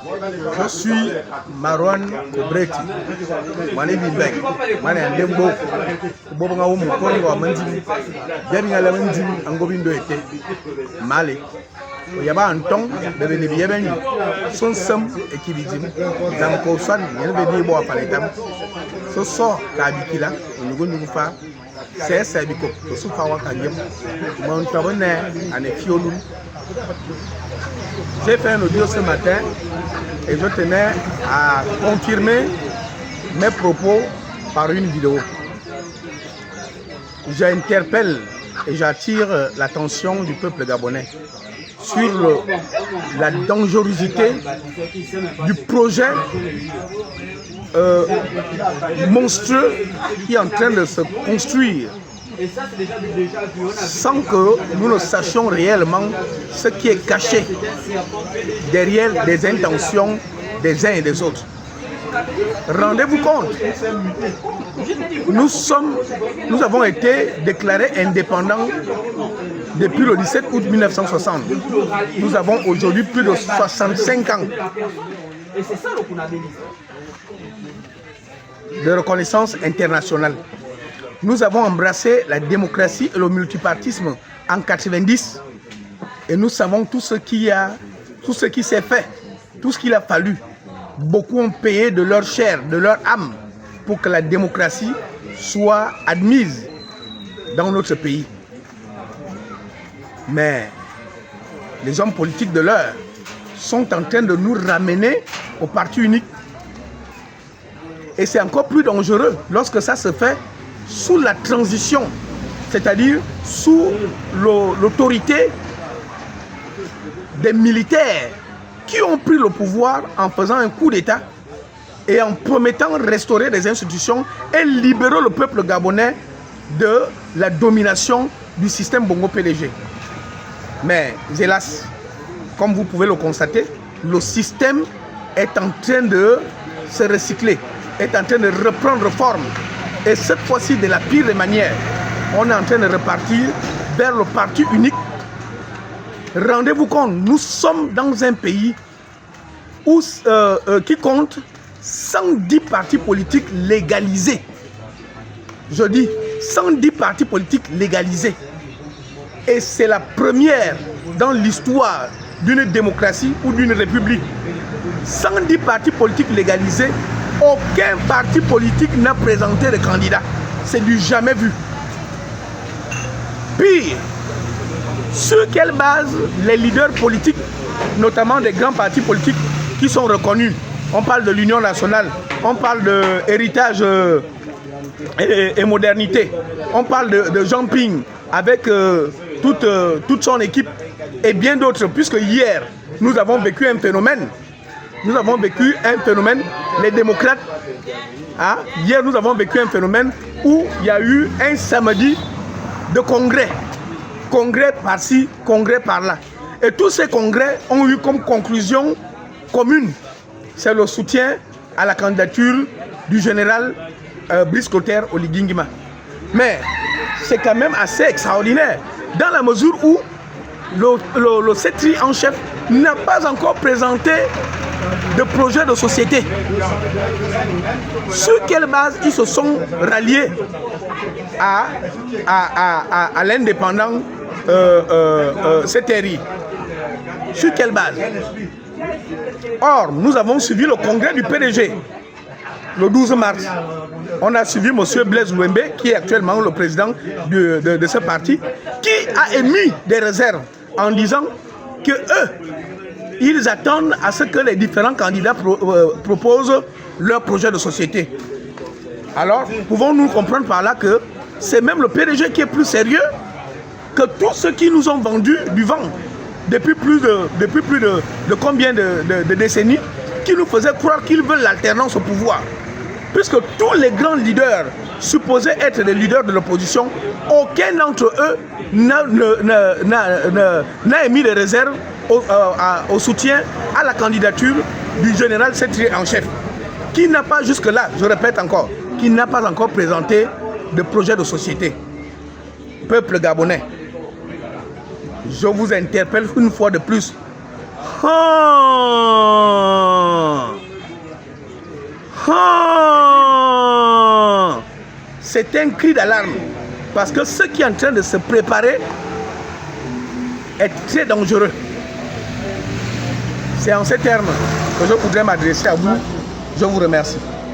Je suis Marouane Kobreti. Mane Bimbek. Mane Andembo. Bobanga Omo Korongo Mandim. Bienvenue la Mandim Angobindo était. Malé. Yaba Anton, Bébé Bienvenue. Son Sam et Kibidim. Zamko Swan, Yelvedi Boa Paletam. Ce sort Kabikila, nous nous fa. C'est ça, Biko. Le Soufawa Kanyem. Mon tabonnet, Anefiolou. J'ai fait un audio ce matin et je tenais à confirmer mes propos par une vidéo. J'interpelle et j'attire l'attention du peuple gabonais sur la dangerosité du projet monstrueux qui est en train de se construire sans que nous ne sachions réellement ce qui est caché derrière les intentions des uns et des autres. Rendez-vous compte, nous avons été déclarés indépendants depuis le 17 août 1960. Nous avons aujourd'hui plus de 65 ans de reconnaissance internationale. Nous avons embrassé la démocratie et le multipartisme en 90 et nous savons tout ce qui s'est fait, tout ce qu'il a fallu. Beaucoup ont payé de leur chair, de leur âme pour que la démocratie soit admise dans notre pays. Mais les hommes politiques de l'heure sont en train de nous ramener au parti unique. Et c'est encore plus dangereux lorsque ça se fait sous la transition, c'est-à-dire sous l'autorité des militaires qui ont pris le pouvoir en faisant un coup d'État et en promettant restaurer les institutions et libérer le peuple gabonais de la domination du système Bongo PDG. Mais hélas, comme vous pouvez le constater, le système est en train de se recycler, est en train de reprendre forme. Et cette fois-ci, de la pire des manières, on est en train de repartir vers le parti unique. Rendez-vous compte, nous sommes dans un pays où, qui compte 110 partis politiques légalisés. Je dis 110 partis politiques légalisés. Et c'est la première dans l'histoire d'une démocratie ou d'une république. 110 partis politiques légalisés. Aucun parti politique n'a présenté de candidat. C'est du jamais vu. Pire, sur quelle base les leaders politiques, notamment des grands partis politiques qui sont reconnus, on parle de l'Union nationale, on parle de héritage et modernité, on parle de Jean Ping avec toute son équipe et bien d'autres, puisque hier, nous avons vécu un phénomène. Les démocrates, hier nous avons vécu un phénomène où il y a eu un samedi de congrès par-ci, congrès par-là. Et tous ces congrès ont eu comme conclusion commune, c'est le soutien à la candidature du général Brice Clotaire Oligui-Nguema. Mais c'est quand même assez extraordinaire, dans la mesure où le CETRI en chef n'a pas encore présenté de projet de société. Sur quelle base ils se sont ralliés à l'indépendant CETRI? Sur quelle base? Or, nous avons suivi le congrès du PDG le 12 mars. On a suivi M. Blaise Louembe, qui est actuellement le président de ce parti, qui a émis des réserves en disant que eux, ils attendent à ce que les différents candidats proposent leur projet de société. Alors, pouvons-nous comprendre par là que c'est même le PDG qui est plus sérieux que tous ceux qui nous ont vendu du vent depuis plus de combien de décennies, qui nous faisaient croire qu'ils veulent l'alternance au pouvoir. Puisque tous les grands leaders supposés être les leaders de l'opposition, aucun d'entre eux n'a émis de réserve au soutien à la candidature du général CETRI en chef, qui n'a pas jusque-là, je répète encore, qui n'a pas encore présenté de projet de société. Peuple gabonais, je vous interpelle une fois de plus. c'est un cri d'alarme. Parce que ce qui est en train de se préparer est très dangereux. C'est en ces termes que je voudrais m'adresser à vous. Je vous remercie.